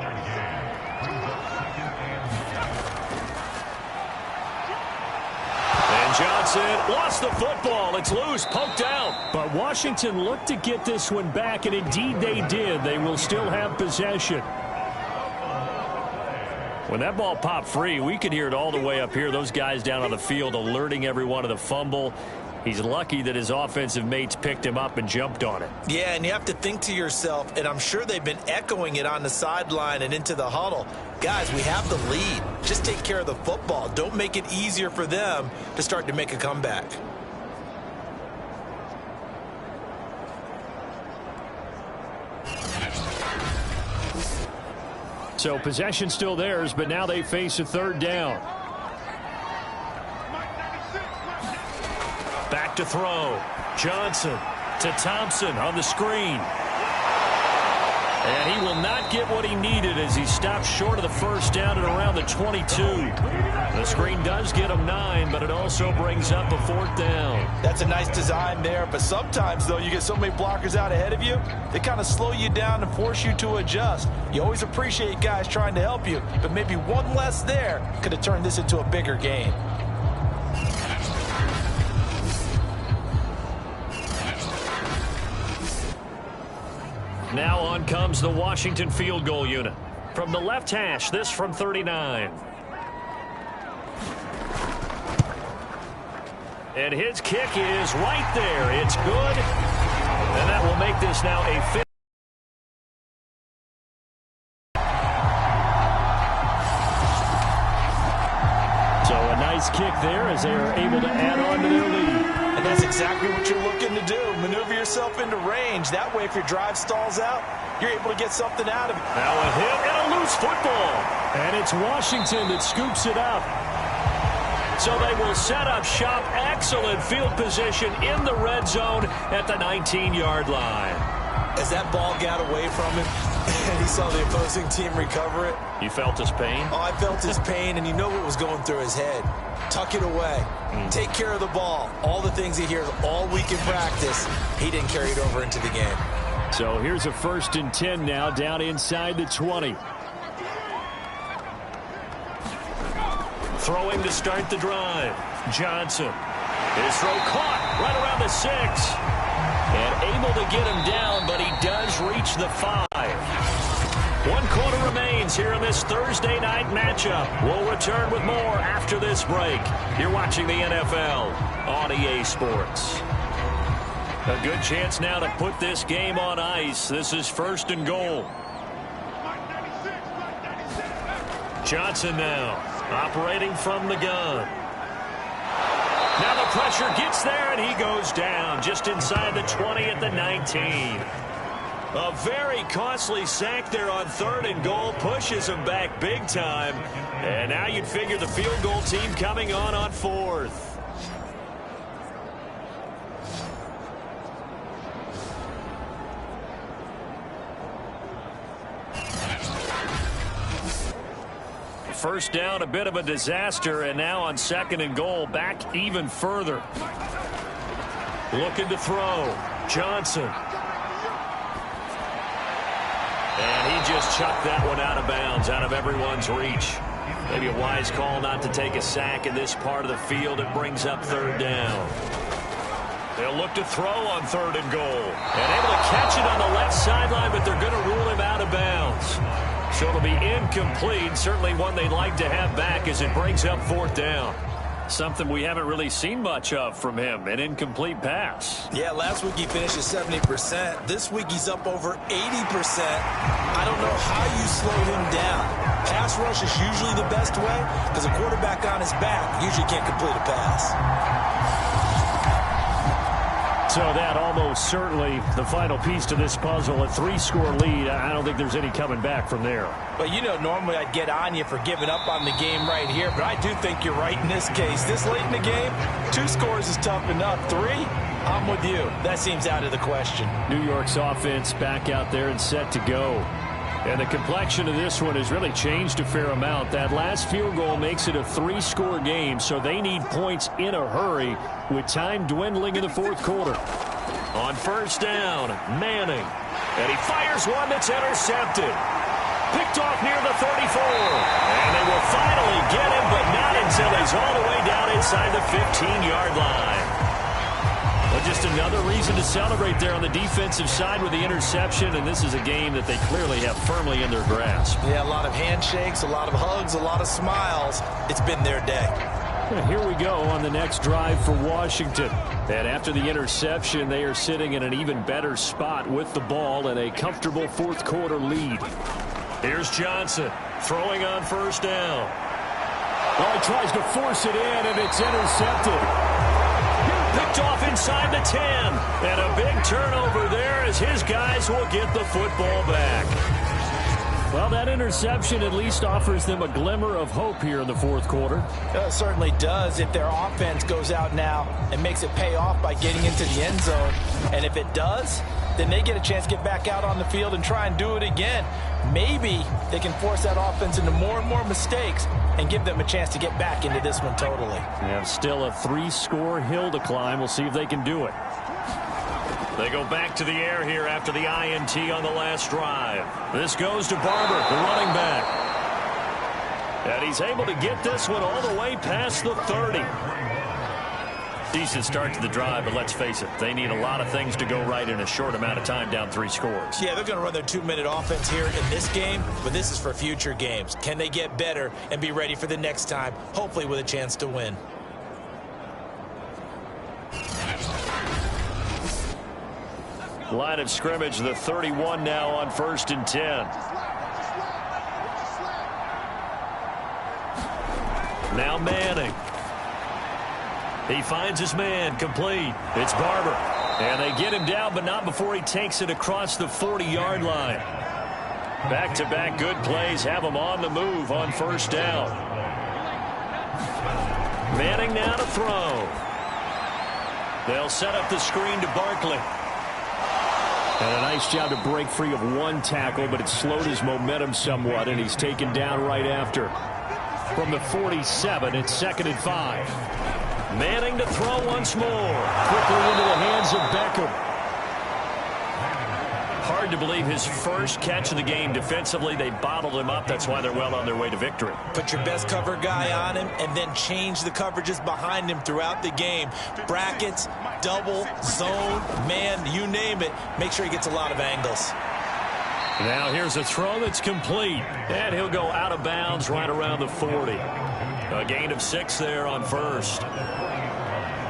And Johnson lost the football. It's loose, poked out. But Washington looked to get this one back, and indeed they did. They will still have possession. When that ball popped free, we could hear it all the way up here. Those guys down on the field alerting everyone of the fumble. He's lucky that his offensive mates picked him up and jumped on it. Yeah, and you have to think to yourself, and I'm sure they've been echoing it on the sideline and into the huddle. Guys, we have the lead. Just take care of the football. Don't make it easier for them to start to make a comeback. So possession still theirs, but now they face a 3rd down. Back to throw. Johnson to Thompson on the screen. And he will not get what he needed as he stops short of the 1st down at around the 22. The screen does get him 9, but it also brings up a 4th down. That's a nice design there, but sometimes, though, you get so many blockers out ahead of you, they kind of slow you down and force you to adjust. You always appreciate guys trying to help you, but maybe one less there could have turned this into a bigger game. Now on comes the Washington field goal unit. From the left hash, this from 39. And his kick is right there. It's good. And that will make this now a 5th. So a nice kick there as they are able to add on to their lead. And that's exactly what you're looking to do. Maneuver yourself into range. That way, if your drive stalls out, you're able to get something out of it. Now a hit and a loose football. And it's Washington that scoops it up. So they will set up shop. Excellent field position in the red zone at the 19-yard line. As that ball got away from him, and he saw the opposing team recover it. You felt his pain? Oh, I felt his pain, and you know what was going through his head. Tuck it away. Take care of the ball. All the things he hears all week in practice, he didn't carry it over into the game. So here's a 1st and 10 now, down inside the 20. Throwing to start the drive. Johnson. His throw caught right around the 6. And able to get him down, but he does reach the 5. 1 quarter remains here in this Thursday night matchup. We'll return with more after this break. You're watching the NFL on EA Sports. A good chance now to put this game on ice. This is 1st and goal. Johnson now operating from the gun. Now the pressure gets there, and he goes down just inside the 20 at the 19. A very costly sack there on 3rd and goal. Pushes him back big time. And now you'd figure the field goal team coming on 4th. First down, a bit of a disaster, and now on 2nd and goal, back even further. Looking to throw. Johnson. And he just chucked that one out of bounds, out of everyone's reach. Maybe a wise call not to take a sack in this part of the field. It brings up 3rd down. They'll look to throw on 3rd and goal. And able to catch it on the left sideline, but they're going to rule him out of bounds. So it'll be incomplete. Certainly one they'd like to have back as it brings up 4th down. Something we haven't really seen much of from him, an incomplete pass. Yeah, last week he finished at 70%. This week he's up over 80%. I don't know how you slow him down. Pass rush is usually the best way because a quarterback on his back usually can't complete a pass. So that almost certainly the final piece to this puzzle, a 3-score lead. I don't think there's any coming back from there. But, you know, normally I'd get on you for giving up on the game right here, but I do think you're right in this case. This late in the game, 2 scores is tough enough. 3, I'm with you. That seems out of the question. New York's offense back out there and set to go. And the complexion of this one has really changed a fair amount. That last field goal makes it a 3-score game, so they need points in a hurry with time dwindling in the 4th quarter. On 1st down, Manning. And he fires one that's intercepted. Picked off near the 34. And they will finally get him, but not until he's all the way down inside the 15-yard line. Well, just another reason to celebrate there on the defensive side with the interception, and this is a game that they clearly have firmly in their grasp. Yeah, a lot of handshakes, a lot of hugs, a lot of smiles. It's been their day. Here we go on the next drive for Washington. And after the interception, they are sitting in an even better spot with the ball and a comfortable fourth quarter lead. Here's Johnson throwing on first down. Oh, he tries to force it in, and it's intercepted. Picked off inside the 10. And a big turnover there as his guys will get the football back. Well, that interception at least offers them a glimmer of hope here in the fourth quarter. It certainly does if their offense goes out now and makes it pay off by getting into the end zone. And if it does, then they get a chance to get back out on the field and try and do it again. Maybe they can force that offense into more and more mistakes and give them a chance to get back into this one totally. They have still a 3-score hill to climb. We'll see if they can do it. They go back to the air here after the INT on the last drive. This goes to Barber, the running back. And he's able to get this one all the way past the 30. Decent start to the drive, but let's face it, they need a lot of things to go right in a short amount of time down 3 scores. Yeah, they're going to run their 2-minute offense here in this game, but this is for future games. Can they get better and be ready for the next time, hopefully with a chance to win? Line of scrimmage, the 31 now on 1st and 10. Now Manning. He finds his man, complete. It's Barber. And they get him down, but not before he takes it across the 40-yard line. Back-to-back good plays have him on the move on first down. Manning now to throw. They'll set up the screen to Barkley. And a nice job to break free of one tackle, but it slowed his momentum somewhat, and he's taken down right after. From the 47, it's 2nd and 5. Manning to throw once more. Quickly into the hands of Beckham. Hard to believe his first catch of the game defensively. They bottled him up. That's why they're well on their way to victory. Put your best cover guy on him and then change the coverages behind him throughout the game. Brackets, double, zone, man, you name it. Make sure he gets a lot of angles. Now here's a throw that's complete. And he'll go out of bounds right around the 40. A gain of 6 there on first.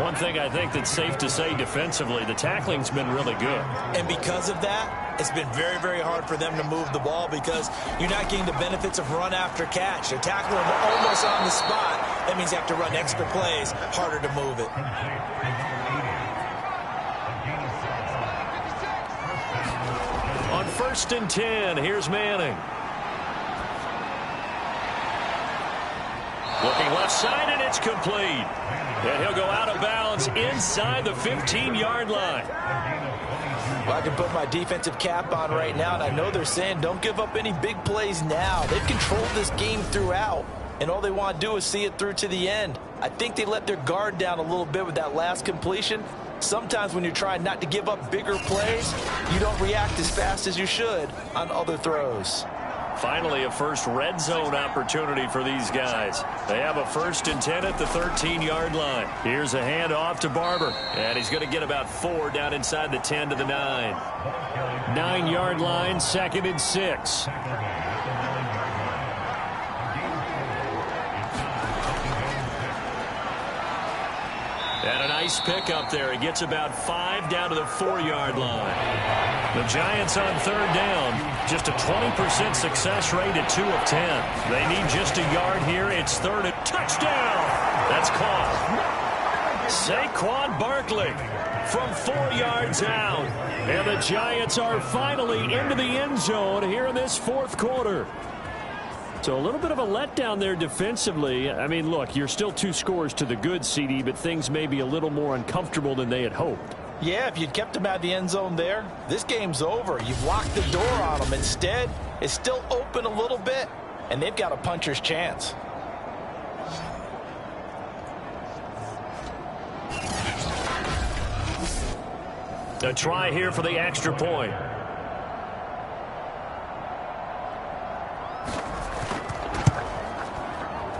One thing I think that's safe to say defensively, the tackling's been really good. And because of that, it's been very, very hard for them to move the ball because you're not getting the benefits of run after catch. They're tackling them almost on the spot. That means you have to run extra plays, harder to move it. On 1st and 10, here's Manning. Looking left side, and it's complete. And he'll go out of bounds inside the 15-yard line. Well, I can put my defensive cap on right now, and I know they're saying don't give up any big plays now. They've controlled this game throughout, and all they want to do is see it through to the end. I think they let their guard down a little bit with that last completion. Sometimes when you're trying not to give up bigger plays, you don't react as fast as you should on other throws. Finally, a first red zone opportunity for these guys. They have a 1st and 10 at the 13-yard line. Here's a handoff to Barber. And he's going to get about 4 down inside the 10 to the 9. 9-yard line, 2nd and 6. And a nice pick up there. He gets about 5 down to the 4-yard line. The Giants on 3rd down. Just a 20% success rate at 2 of 10. They need just a yard here. It's 3rd and touchdown. That's caught. Saquon Barkley from 4 yards out. And the Giants are finally into the end zone here in this fourth quarter. So a little bit of a letdown there defensively. I mean, look, you're still 2 scores to the good, CD, but things may be a little more uncomfortable than they had hoped. Yeah, if you'd kept them out of the end zone there, this game's over. You've locked the door on them. Instead, it's still open a little bit, and they've got a puncher's chance. A try here for the extra point.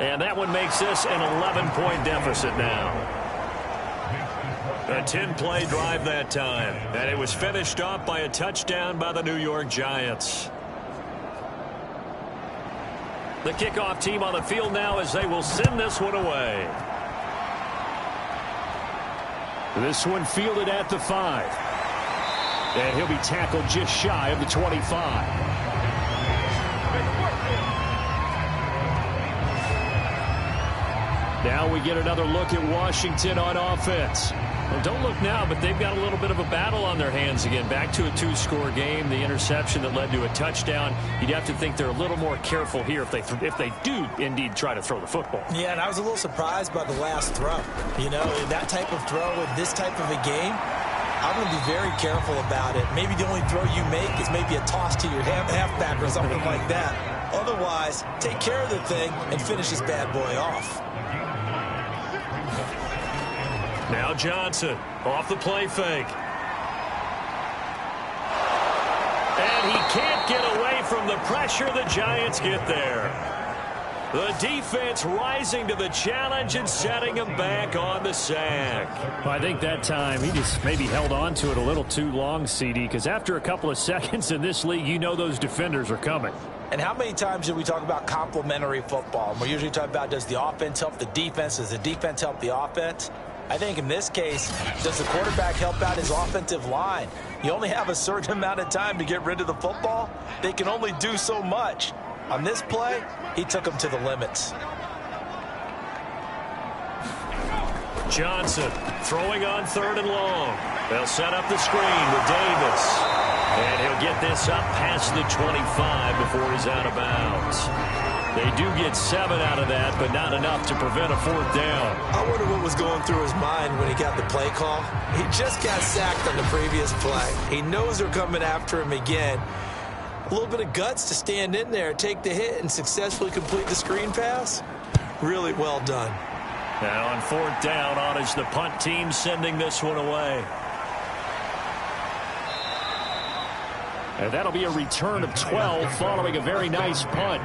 And that one makes this an 11-point deficit now. A 10-play drive that time. And it was finished off by a touchdown by the New York Giants. The kickoff team on the field now as they will send this one away. This one fielded at the 5. And he'll be tackled just shy of the 25. Now we get another look at Washington on offense. Well, don't look now, but they've got a little bit of a battle on their hands again. Back to a 2-score game. The interception that led to a touchdown. You'd have to think they're a little more careful here if they do indeed try to throw the football. Yeah, and I was a little surprised by the last throw. You know, in that type of throw in this type of a game, I'm going to be very careful about it. Maybe the only throw you make is maybe a toss to your halfback or something like that. Otherwise, take care of the thing and finish this bad boy off. Now Johnson off the play fake. And he can't get away from the pressure. The Giants get there. The defense rising to the challenge and setting him back on the sack. Well, I think that time he just maybe held on to it a little too long, CD, because after a couple of seconds in this league, you know those defenders are coming. And how many times do we talk about complementary football? We're usually talking about, does the offense help the defense? Does the defense help the offense? I think in this case, does the quarterback help out his offensive line? You only have a certain amount of time to get rid of the football. They can only do so much. On this play, he took them to the limits. Johnson throwing on 3rd and long. They'll set up the screen with Davis. And he'll get this up past the 25 before he's out of bounds. They do get 7 out of that, but not enough to prevent a 4th down. I wonder what was going through his mind when he got the play call. He just got sacked on the previous play. He knows they're coming after him again. A little bit of guts to stand in there, take the hit, and successfully complete the screen pass. Really well done. Now on 4th down, on is the punt team sending this one away. And that'll be a return of 12 following a very nice punt.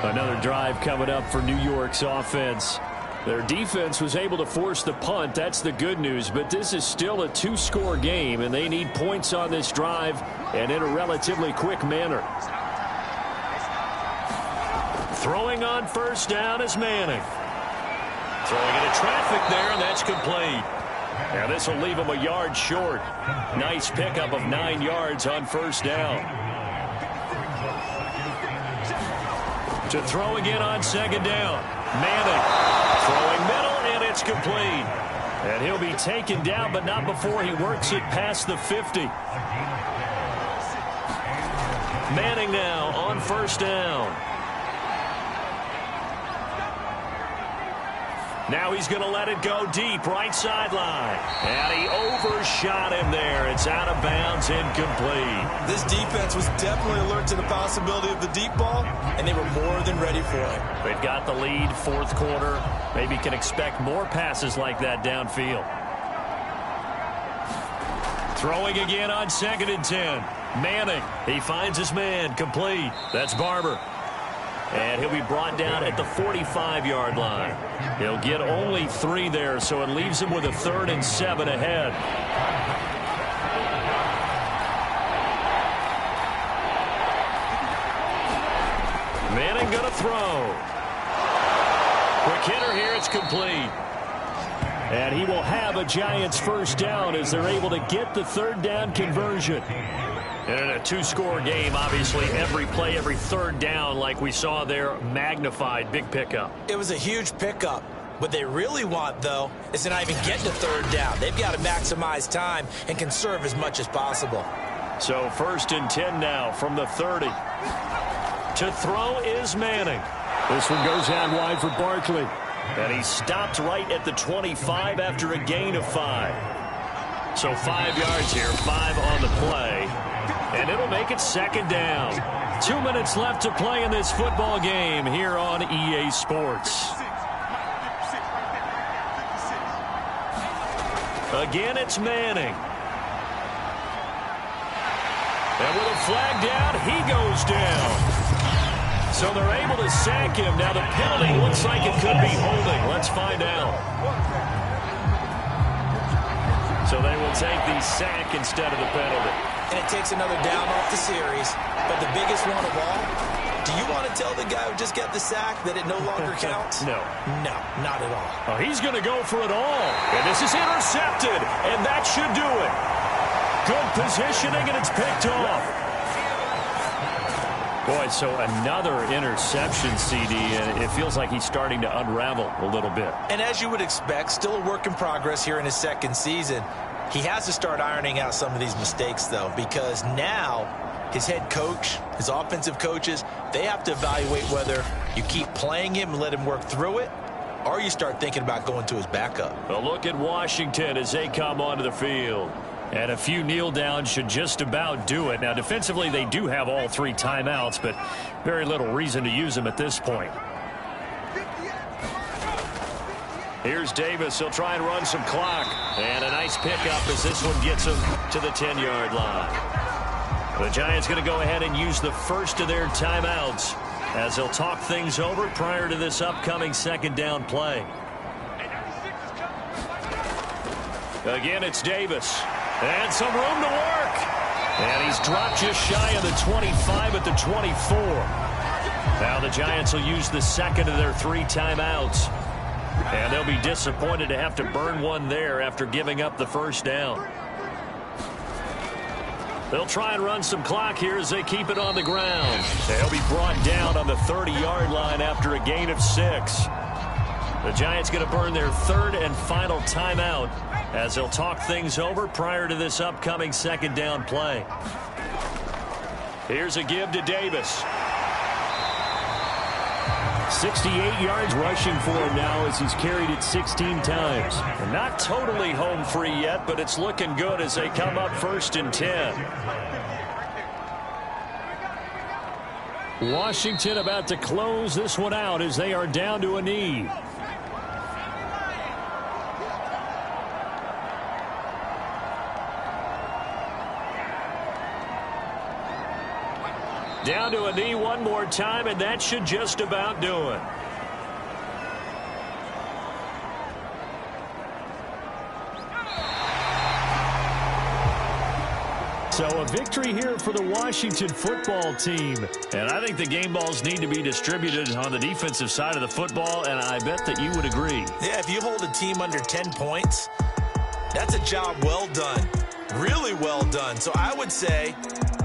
Another drive coming up for New York's offense. Their defense was able to force the punt. That's the good news. But this is still a 2-score game, and they need points on this drive and in a relatively quick manner. Throwing on 1st down is Manning. Throwing into traffic there, and that's complete. Now this will leave him a yard short. Nice pickup of 9 yards on 1st down. To throw again on 2nd down. Manning throwing middle, and it's complete. And he'll be taken down, but not before he works it past the 50. Manning now on 1st down. Now he's going to let it go deep, right sideline. And he overshot him there. It's out of bounds, incomplete. This defense was definitely alert to the possibility of the deep ball, and they were more than ready for it. They've got the lead, 4th quarter. Maybe can expect more passes like that downfield. Throwing again on 2nd and 10. Manning, he finds his man, complete. That's Barber. And he'll be brought down at the 45-yard line. He'll get only 3 there, so it leaves him with a 3rd and 7 ahead. Manning going to throw. Quick hitter here, it's complete. And he will have a Giants 1st down as they're able to get the 3rd down conversion. And in a 2-score game, obviously, every play, every 3rd down, like we saw there, magnified, big pickup. It was a huge pickup. What they really want, though, is to not even get to 3rd down. They've got to maximize time and conserve as much as possible. So 1st and 10 now from the 30. To throw is Manning. This one goes out wide for Barkley. And he stopped right at the 25 after a gain of 5. So 5 yards here, 5 on the play. And it'll make it 2nd down. 2 minutes left to play in this football game here on EA Sports. Again, it's Manning. And with a flag down, he goes down. So they're able to sack him. Now the penalty looks like it could be holding. Let's find out. So they will take the sack instead of the penalty. And it takes another down off the series. But the biggest one of all, do you want to tell the guy who just got the sack that it no longer counts? No. No, not at all. Oh, he's going to go for it all. And this is intercepted. And that should do it. Good positioning, and it's picked off. Boy, so another interception, CD, and it feels like he's starting to unravel a little bit. And as you would expect, still a work in progress here in his second season. He has to start ironing out some of these mistakes, though, because now his head coach, his offensive coaches, they have to evaluate whether you keep playing him and let him work through it, or you start thinking about going to his backup. A look at Washington as they come onto the field. And a few kneel downs should just about do it. Now, defensively, they do have all 3 timeouts, but very little reason to use them at this point. Here's Davis. He'll try and run some clock. And a nice pickup as this one gets him to the 10-yard line. The Giants going to go ahead and use the first of their timeouts as they'll talk things over prior to this upcoming second down play. Again, it's Davis. And some room to work. And he's dropped just shy of the 25 at the 24. Now the Giants will use the second of their 3 timeouts. And they'll be disappointed to have to burn one there after giving up the first down. They'll try and run some clock here as they keep it on the ground. They'll be brought down on the 30-yard line after a gain of 6. The Giants going to burn their 3rd and final timeout as they'll talk things over prior to this upcoming second down play. Here's a give to Davis. 68 yards rushing for him now as he's carried it 16 times. And not totally home free yet, but it's looking good as they come up 1st and 10. Washington about to close this one out as they are down to a knee. Down to a knee one more time, and that should just about do it. So a victory here for the Washington football team. And I think the game balls need to be distributed on the defensive side of the football, and I bet that you would agree. Yeah, if you hold a team under 10 points, that's a job well done. Really well done. So I would say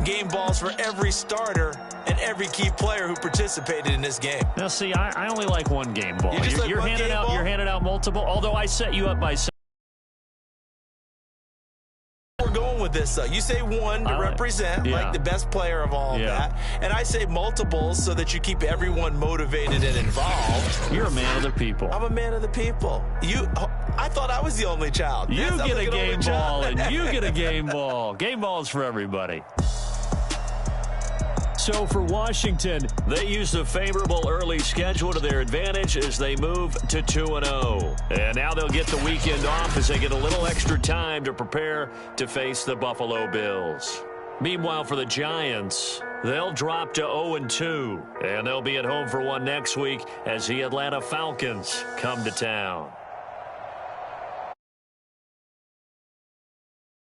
game balls for every starter and every key player who participated in this game. Now, see, I only like one game ball. You're handing out multiple, although I set you up by saying. We're going with this, though. You say one to represent, like the best player of all that. And I say multiples so that you keep everyone motivated and involved. You're a man of the people. I'm a man of the people. I thought I was the only child. You get a game ball, and you get a game ball. Game balls for everybody. So for Washington, they use the favorable early schedule to their advantage as they move to 2-0. And now they'll get the weekend off as they get a little extra time to prepare to face the Buffalo Bills. Meanwhile, for the Giants, they'll drop to 0-2. And they'll be at home for one next week as the Atlanta Falcons come to town.